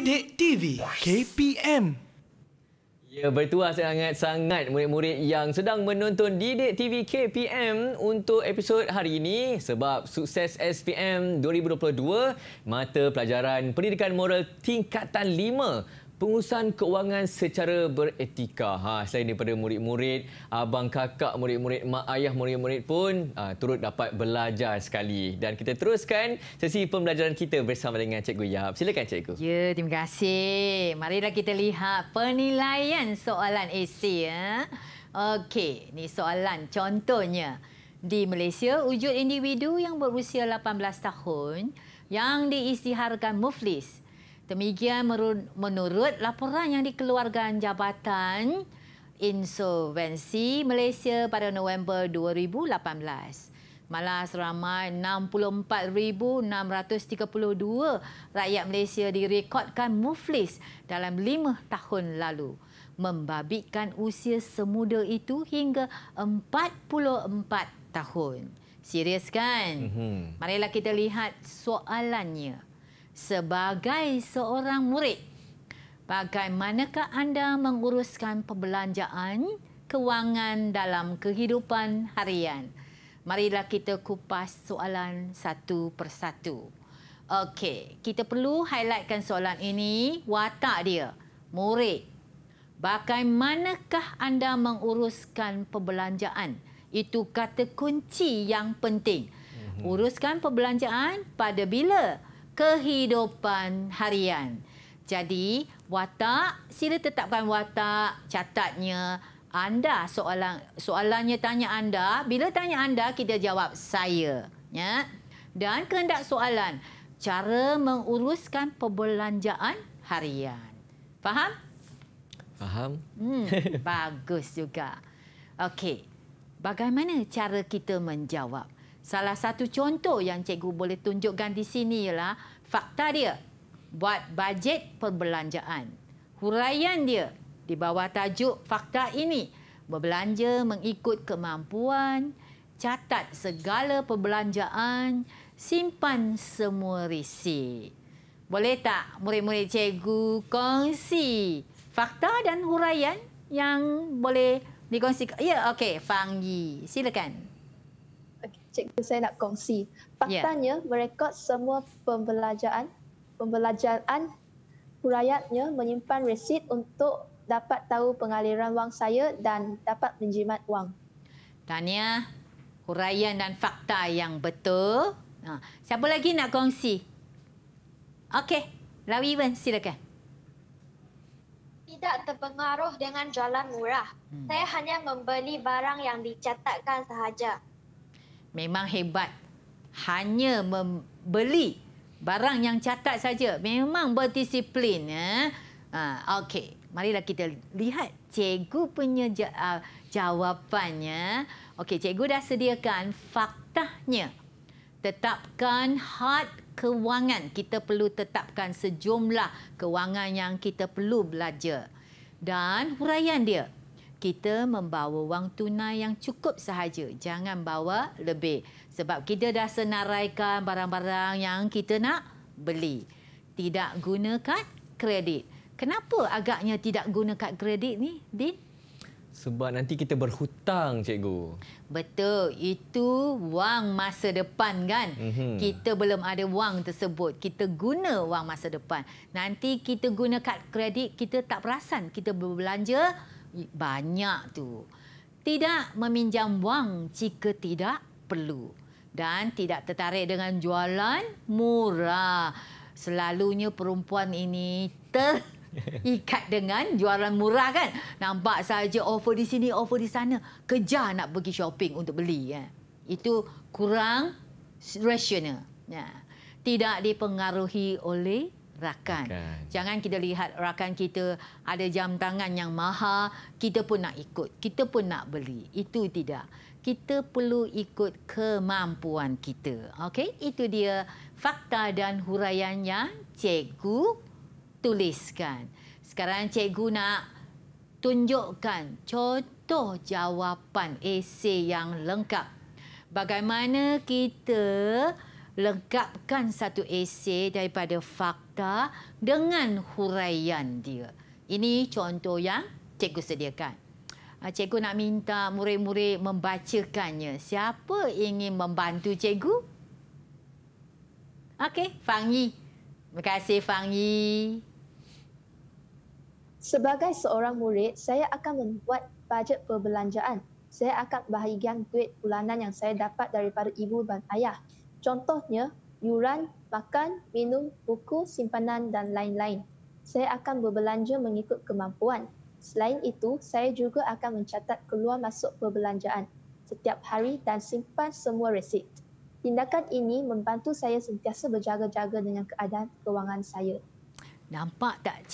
Didik TV KPM. Ya, bertuah sangat-sangat murid-murid yang sedang menonton Didik TV KPM untuk episod hari ini sebab sukses SPM 2022 mata pelajaran pendidikan moral tingkatan 5. Pengurusan keuangan secara beretika. Selain daripada murid-murid, abang kakak murid-murid, mak ayah murid-murid pun turut dapat belajar sekali. Dan kita teruskan sesi pembelajaran kita bersama dengan Cikgu Yap. Silakan Cikgu. Ya, terima kasih. Marilah kita lihat penilaian soalan esei. Okey, ni soalan contohnya. Di Malaysia, wujud individu yang berusia 18 tahun yang diisytiharkan muflis. Demikian menurut laporan yang dikeluarkan Jabatan Insolvensi Malaysia pada November 2018. Malah seramai 64,632 rakyat Malaysia direkodkan muflis dalam 5 tahun lalu. Membabitkan usia semuda itu hingga 44 tahun. Serius kan? Marilah kita lihat soalannya. Sebagai seorang murid, bagaimanakah anda menguruskan perbelanjaan kewangan dalam kehidupan harian? Marilah kita kupas soalan satu persatu. Okey, kita perlu highlightkan soalan ini, watak dia. Murid, bagaimanakah anda menguruskan perbelanjaan? Itu kata kunci yang penting. Uruskan perbelanjaan pada bila? Kehidupan harian. Jadi, watak, sila tetapkan watak, catatnya. Anda, soalannya tanya anda, bila tanya anda, kita jawab saya. Ya? Dan kehendak soalan, cara menguruskan perbelanjaan harian. Faham? Faham. Bagus juga. Okey, bagaimana cara kita menjawab? Salah satu contoh yang cikgu boleh tunjukkan di sini ialah fakta dia. Buat bajet perbelanjaan. Huraian dia di bawah tajuk fakta ini. Berbelanja mengikut kemampuan. Catat segala perbelanjaan. Simpan semua resit. Boleh tak murid-murid cikgu kongsi fakta dan huraian yang boleh dikongsikan? Ya, okey. Fang Yi, silakan. Cikgu, saya nak kongsi. Faktanya, merekod semua pembelajaran huraiannya menyimpan resit untuk dapat tahu pengaliran wang saya dan dapat menjimat wang. Tahniah, huraian dan fakta yang betul. Siapa lagi nak kongsi? Okey, Lawi Wen, silakan. Tidak terpengaruh dengan jualan murah. Saya hanya membeli barang yang dicatatkan sahaja. Memang hebat. Hanya membeli barang yang catat saja. Memang berdisiplin. Okey, marilah kita lihat cikgu punya jawapannya. Okey, cikgu dah sediakan faktanya. Tetapkan had kewangan. Kita perlu tetapkan sejumlah kewangan yang kita perlu belajar. Dan huraian dia. Kita membawa wang tunai yang cukup sahaja. Jangan bawa lebih. Sebab kita dah senaraikan barang-barang yang kita nak beli. Tidak guna kad kredit. Kenapa agaknya tidak guna kad kredit ni, Din? Sebab nanti kita berhutang, cikgu. Betul. Itu wang masa depan kan? Kita belum ada wang tersebut. Kita guna wang masa depan. Nanti kita guna kad kredit, kita tak perasan. Kita berbelanja banyak tu. Tidak meminjam wang jika tidak perlu. Dan tidak tertarik dengan jualan murah. Selalunya perempuan ini terikat dengan jualan murah kan. Nampak saja offer di sini, offer di sana. Kejar nak pergi shopping untuk beli. Itu kurang rasional. Tidak dipengaruhi oleh rakan. Jangan kita lihat rakan kita ada jam tangan yang mahal, kita pun nak ikut, kita pun nak beli. Itu tidak. Kita perlu ikut kemampuan kita. Okey, itu dia fakta dan huraian yang cikgu tuliskan. Sekarang cikgu nak tunjukkan contoh jawapan esei yang lengkap. Bagaimana kita lengkapkan satu esei daripada fakta dengan huraian dia. Ini contoh yang cikgu sediakan. Cikgu nak minta murid-murid membacakannya. Siapa ingin membantu cikgu? Okey, Fang Yi. Terima kasih, Fang Yi. Sebagai seorang murid, saya akan membuat bajet perbelanjaan. Saya akan bahagian duit bulanan yang saya dapat daripada ibu dan ayah. Contohnya, yuran, makan, minum, buku, simpanan dan lain-lain. Saya akan berbelanja mengikut kemampuan. Selain itu, saya juga akan mencatat keluar masuk perbelanjaan setiap hari dan simpan semua resit. Tindakan ini membantu saya sentiasa berjaga-jaga dengan keadaan kewangan saya. Nampak tak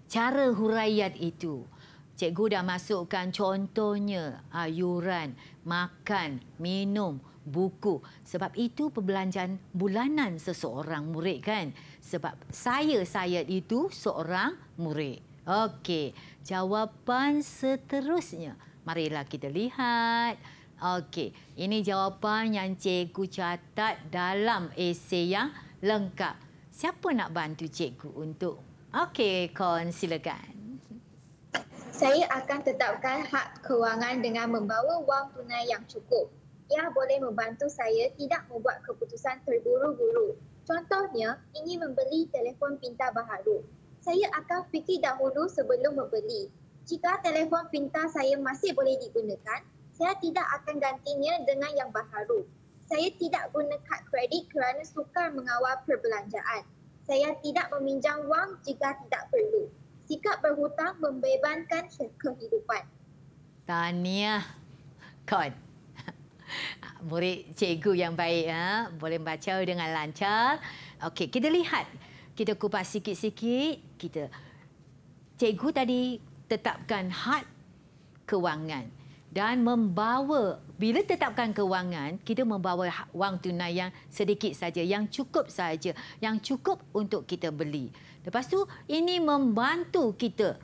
cara huraian itu? Cikgu dah masukkan contohnya, yuran, makan, minum, buku. Sebab itu perbelanjaan bulanan seseorang murid kan? Sebab saya itu seorang murid. Okey, jawapan seterusnya. Marilah kita lihat. Okey, ini jawapan yang cikgu catat dalam esei yang lengkap. Siapa nak bantu cikgu untuk? Okey, Kon, silakan. Saya akan tetapkan hak kewangan dengan membawa wang tunai yang cukup. Ia boleh membantu saya tidak membuat keputusan terburu-buru. Contohnya, ingin membeli telefon pintar baharu. Saya akan fikir dahulu sebelum membeli. Jika telefon pintar saya masih boleh digunakan, saya tidak akan gantinya dengan yang baharu. Saya tidak guna kad kredit kerana sukar mengawal perbelanjaan. Saya tidak meminjam wang jika tidak perlu. Sikap berhutang membebankan kehidupan. Tahniah, Kon. Murid cikgu yang baik, boleh baca dengan lancar. Okey, kita lihat. Kita kupas sikit-sikit. Cikgu tadi tetapkan had kewangan dan membawa, bila tetapkan kewangan, kita membawa wang tunai yang sedikit saja, yang cukup saja, yang cukup untuk kita beli. Lepas tu, ini membantu kita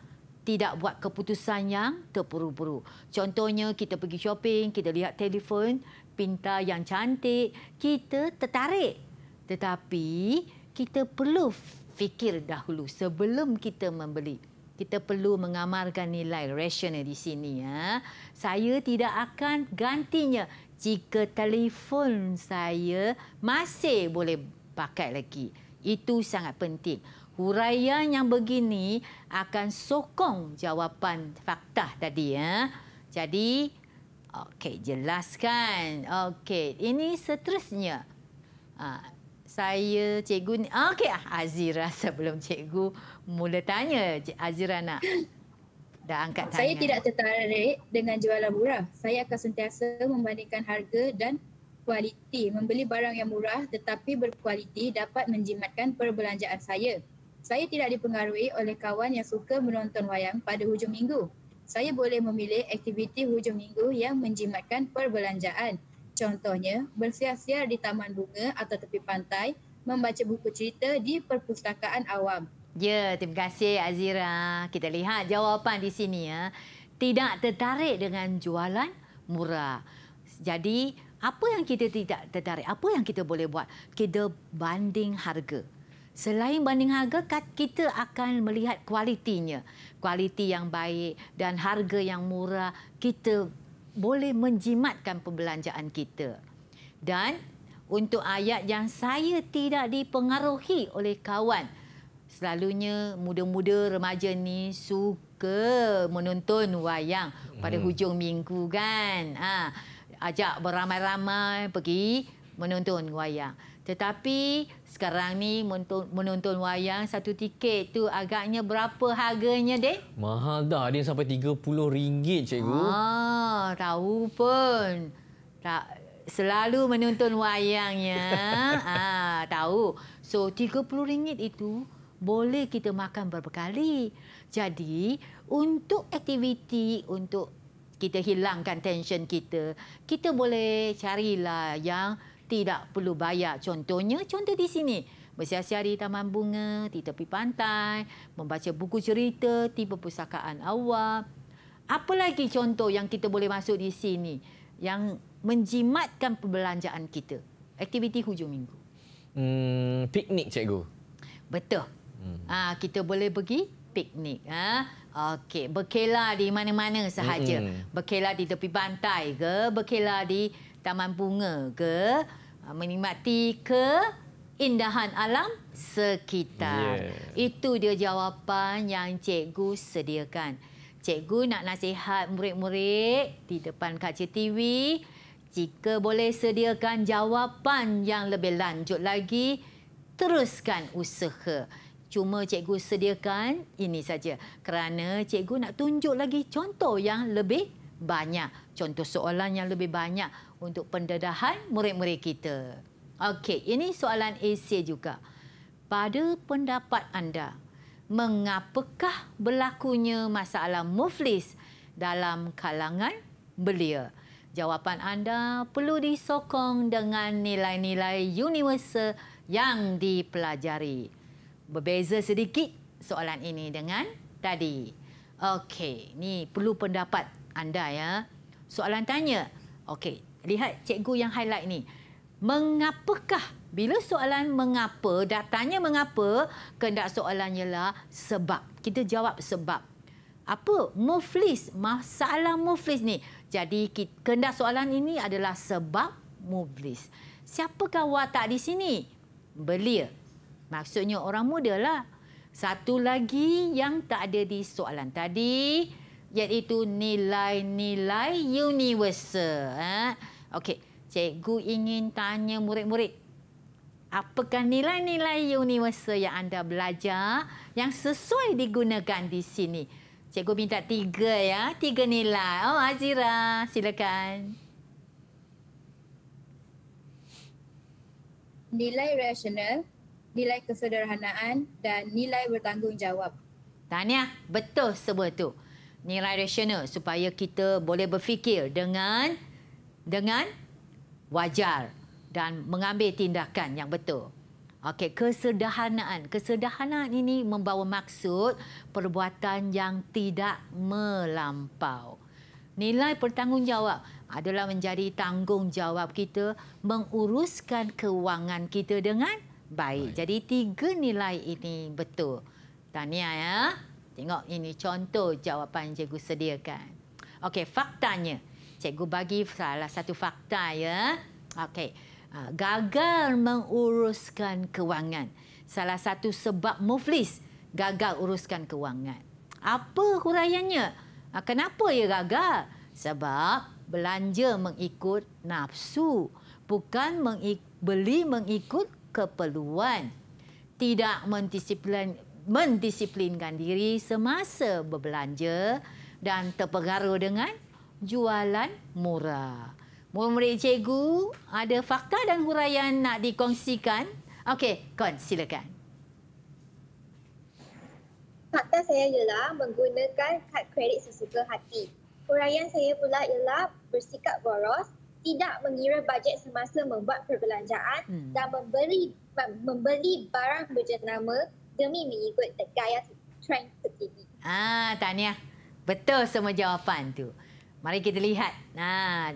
tidak buat keputusan yang terburu-buru. Contohnya, kita pergi shopping, kita lihat telefon pintar yang cantik, kita tertarik. Tetapi, kita perlu fikir dahulu sebelum kita membeli. Kita perlu mengamalkan nilai rasional di sini. Saya tidak akan gantinya jika telefon saya masih boleh pakai lagi. Itu sangat penting. Huraian yang begini akan sokong jawapan fakta tadi. Jadi, okey, jelaskan. Okey, ini seterusnya. Saya cikgu ni. Okey, Azira, sebelum cikgu mula tanya, Azira nak dah angkat tangan. Saya tidak tertarik dengan jualan murah. Saya akan sentiasa membandingkan harga dan kualiti. Membeli barang yang murah tetapi berkualiti dapat menjimatkan perbelanjaan saya. Saya tidak dipengaruhi oleh kawan yang suka menonton wayang pada hujung minggu. Saya boleh memilih aktiviti hujung minggu yang menjimatkan perbelanjaan. Contohnya, bersiar-siar di taman bunga atau tepi pantai, membaca buku cerita di perpustakaan awam. Ya, terima kasih Azira. Kita lihat jawapan di sini. Tidak tertarik dengan jualan murah. Jadi, apa yang kita tidak tertarik? Apa yang kita boleh buat? Kita banding harga. Selain banding harga, kita akan melihat kualitinya. Kualiti yang baik dan harga yang murah, kita boleh menjimatkan perbelanjaan kita. Dan untuk ayat yang saya tidak dipengaruhi oleh kawan, selalunya muda-muda remaja ni suka menonton wayang pada hujung minggu kan. Ajak beramai-ramai pergi menonton wayang. Tetapi sekarang ni menonton wayang satu tiket tu agaknya berapa harganya, Dek? Mahal dah, dia sampai RM30 cikgu. Tahu pun. Tak selalu menonton wayangnya. Tahu. So RM30 itu boleh kita makan berapa kali. Jadi untuk aktiviti, untuk kita hilangkan tension kita, kita boleh carilah yang tidak perlu bayar. Contohnya, contoh di sini. Bersiar-siar di taman bunga, di tepi pantai, membaca buku cerita di perpustakaan awam. Apa lagi contoh yang kita boleh masuk di sini yang menjimatkan perbelanjaan kita? Aktiviti hujung minggu. Piknik, cikgu. Betul. Kita boleh pergi piknik. Okey, berkelah di mana-mana sahaja. Berkelah di tepi pantai ke, berkelah di taman bunga ke, menikmati keindahan alam sekitar. Itu dia jawapan yang cikgu sediakan. Cikgu nak nasihat murid-murid di depan kaca TV, jika boleh sediakan jawapan yang lebih lanjut lagi, teruskan usaha. Cuma cikgu sediakan ini saja kerana cikgu nak tunjuk lagi contoh yang lebih banyak. Contoh soalan yang lebih banyak untuk pendedahan murid-murid kita. Okey, ini soalan esei juga. Pada pendapat anda, mengapakah berlakunya masalah muflis dalam kalangan belia? Jawapan anda perlu disokong dengan nilai-nilai universal yang dipelajari. Berbeza sedikit soalan ini dengan tadi. Okey, ni perlu pendapat anda ya. Soalan tanya. Okey, lihat cikgu yang highlight ni. Mengapakah? Bila soalan mengapa, tanya mengapa, kehendak soalan ialah sebab. Kita jawab sebab. Apa? Muflis. Masalah muflis ni. Jadi kehendak soalan ini adalah sebab muflis. Siapakah watak di sini? Belia. Maksudnya orang muda lah. Satu lagi yang tak ada di soalan tadi, iaitu nilai-nilai universal. Okey, cikgu ingin tanya murid-murid. Apakah nilai-nilai universal yang anda belajar yang sesuai digunakan di sini? Cikgu minta 3 ya. 3 nilai. Oh, Azira, silakan. Nilai rasional, nilai kesederhanaan dan nilai bertanggungjawab. Tahniah, betul semua tu. Nilai rasional supaya kita boleh berfikir dengan wajar dan mengambil tindakan yang betul. Okey, kesederhanaan. Kesederhanaan ini membawa maksud perbuatan yang tidak melampau. Nilai bertanggungjawab adalah menjadi tanggungjawab kita menguruskan kewangan kita dengan baik. Jadi 3 nilai ini betul. Tahniah ya. Tengok ini contoh jawapan cikgu sediakan. Okey, faktanya. Cikgu bagi salah satu fakta ya. Okey. Gagal menguruskan kewangan. Salah satu sebab muflis gagal uruskan kewangan. Apa huraiannya? Kenapa ia gagal? Sebab belanja mengikut nafsu, bukan beli mengikut keperluan. Tidak mendisiplinkan diri semasa berbelanja dan terpengaruh dengan jualan murah. Murid-murid cikgu, ada fakta dan huraian nak dikongsikan? Okey, Kon, silakan. Fakta saya ialah menggunakan kad kredit sesuka hati. Huraian saya pula ialah bersikap boros, tidak mengira bajet semasa membuat perbelanjaan dan membeli barang berjenama demi mengikut gaya trend terkini. Tahniah. Betul semua jawapan tu. Mari kita lihat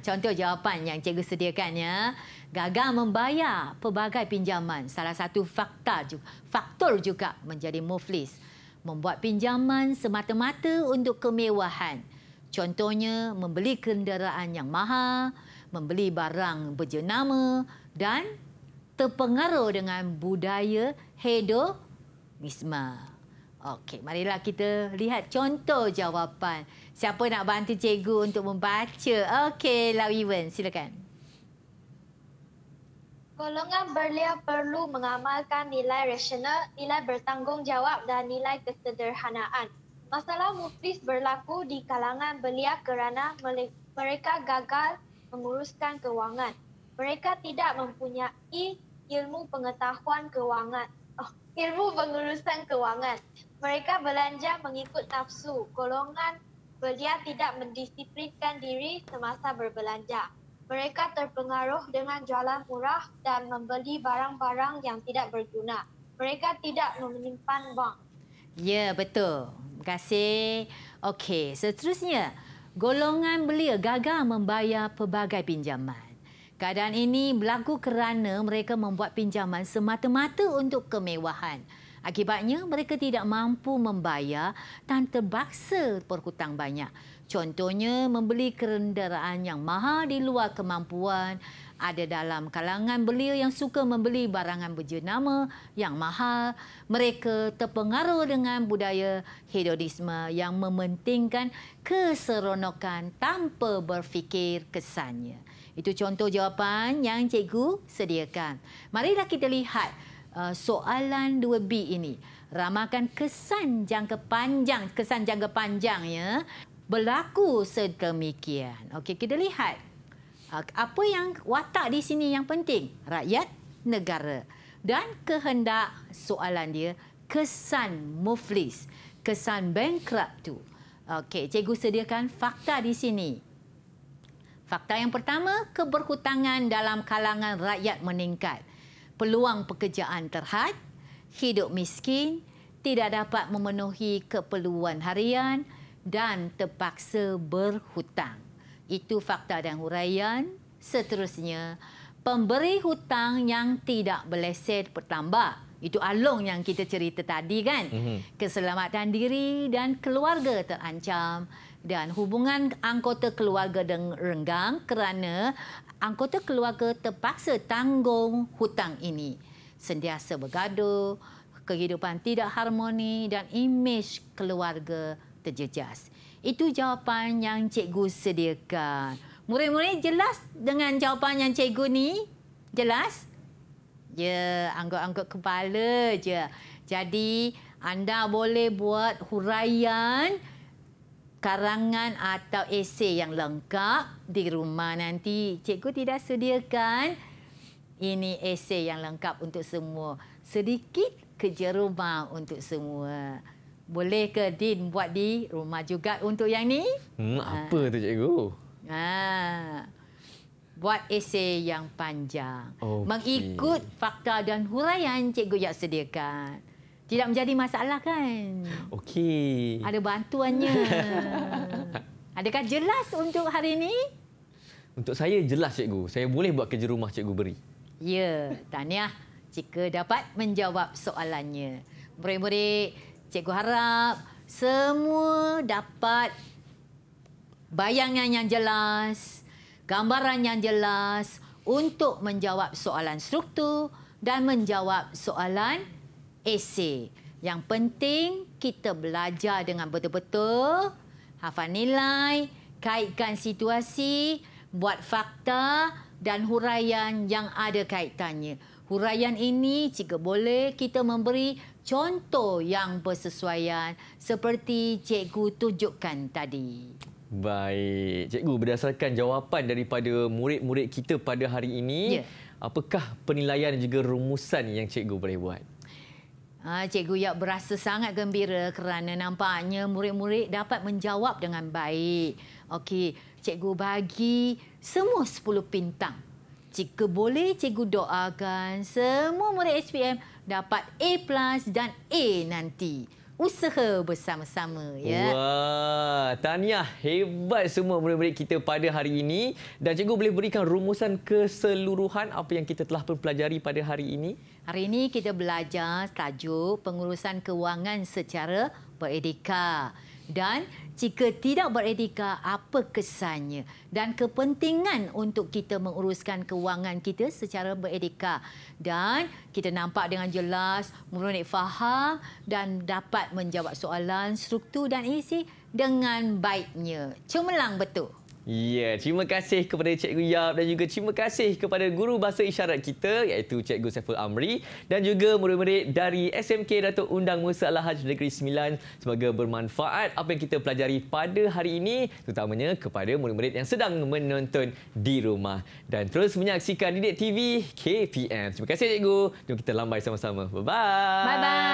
contoh jawapan yang cikgu sediakan ya. Gagal membayar pelbagai pinjaman. Salah satu faktor juga menjadi muflis. Membuat pinjaman semata-mata untuk kemewahan. Contohnya membeli kenderaan yang mahal, membeli barang berjenama dan terpengaruh dengan budaya hedonisme. Okey, marilah kita lihat contoh jawapan. Siapa nak bantu cikgu untuk membaca? Okey, Lawiwen, silakan. Golongan belia perlu mengamalkan nilai rasional, nilai bertanggungjawab dan nilai kesederhanaan. Masalah muflis berlaku di kalangan belia kerana mereka gagal menguruskan kewangan. Mereka tidak mempunyai ilmu pengetahuan kewangan. Ilmu pengurusan kewangan. Mereka belanja mengikut nafsu. Golongan belia tidak mendisiplinkan diri semasa berbelanja. Mereka terpengaruh dengan jualan murah dan membeli barang-barang yang tidak berguna. Mereka tidak menyimpan wang. Ya, betul. Terima kasih. Okey, seterusnya. Golongan belia gagal membayar pelbagai pinjaman. Keadaan ini berlaku kerana mereka membuat pinjaman semata-mata untuk kemewahan. Akibatnya, mereka tidak mampu membayar dan terpaksa berhutang banyak. Contohnya, membeli kenderaan yang mahal di luar kemampuan. Ada dalam kalangan belia yang suka membeli barangan berjenama yang mahal. Mereka terpengaruh dengan budaya hedonisme yang mementingkan keseronokan tanpa berfikir kesannya. Itu contoh jawapan yang cikgu sediakan. Marilah kita lihat soalan 2B ini. Ramalkan kesan jangka panjangnya berlaku sedemikian. Okey, kita lihat. Apa yang watak di sini yang penting? Rakyat, negara. Dan kehendak soalan dia, kesan muflis, kesan bankrupt tu. Okey, cikgu sediakan fakta di sini. Fakta yang pertama, keberhutangan dalam kalangan rakyat meningkat. Peluang pekerjaan terhad, hidup miskin, tidak dapat memenuhi keperluan harian dan terpaksa berhutang. Itu fakta dan huraian. Seterusnya, pemberi hutang yang tidak berlesen bertambah. Itu Along yang kita cerita tadi kan. Keselamatan diri dan keluarga terancam. Dan hubungan anggota keluarga renggang kerana anggota keluarga terpaksa tanggung hutang ini. Sentiasa bergaduh, kehidupan tidak harmoni dan imej keluarga terjejas. Itu jawapan yang cikgu sediakan. Murid-murid jelas dengan jawapan yang cikgu ni? Jelas? Ya, angguk-angguk kepala je. Jadi, anda boleh buat huraian, karangan atau esei yang lengkap di rumah nanti. Cikgu tidak sediakan ini esei yang lengkap untuk semua. Sedikit kerja rumah untuk semua. Boleh ke Din buat di rumah juga untuk yang ni? Apa tu cikgu? Buat esei yang panjang. Okay. Mengikut fakta dan huraian cikgu yang sediakan. Tidak menjadi masalah kan? Okey. Ada bantuannya. Adakah jelas untuk hari ini? Untuk saya jelas cikgu. Saya boleh buat kerja rumah cikgu beri. Ya, tahniah jika dapat menjawab soalannya. Murid-murid, cikgu harap semua dapat bayangan yang jelas, gambaran yang jelas untuk menjawab soalan struktur dan menjawab soalan esei. Yang penting kita belajar dengan betul-betul, hafal nilai, kaitkan situasi, buat fakta dan huraian yang ada kaitannya. Huraian ini jika boleh kita memberi contoh yang bersesuaian seperti cikgu tunjukkan tadi. Baik. Cikgu, berdasarkan jawapan daripada murid-murid kita pada hari ini, apakah penilaian dan juga rumusan yang cikgu boleh buat? Cikgu Yap berasa sangat gembira kerana nampaknya murid-murid dapat menjawab dengan baik. Okey, cikgu bagi semua 10 bintang. Jika boleh, cikgu doakan semua murid SPM dapat A+ dan A nanti. Usaha bersama-sama, ya. Wah, tahniah, hebat semua murid-murid kita pada hari ini. Dan cikgu boleh berikan rumusan keseluruhan apa yang kita telah pelajari pada hari ini? Hari ini kita belajar tajuk pengurusan kewangan secara beretika. Dan jika tidak beretika, apa kesannya dan kepentingan untuk kita menguruskan kewangan kita secara beretika. Dan kita nampak dengan jelas, murid faham dan dapat menjawab soalan struktur dan isi dengan baiknya. Cemerlang betul. Ya, terima kasih kepada Cikgu Yap dan juga terima kasih kepada guru bahasa isyarat kita iaitu Cikgu Saiful Amri dan juga murid-murid dari SMK Datuk Undang Musa Al-Haj Negeri Sembilan. Semoga bermanfaat apa yang kita pelajari pada hari ini, terutamanya kepada murid-murid yang sedang menonton di rumah. Dan terus menyaksikan Didik TV KPM. Terima kasih Cikgu. Jom kita lambai sama-sama. Bye-bye. Bye-bye.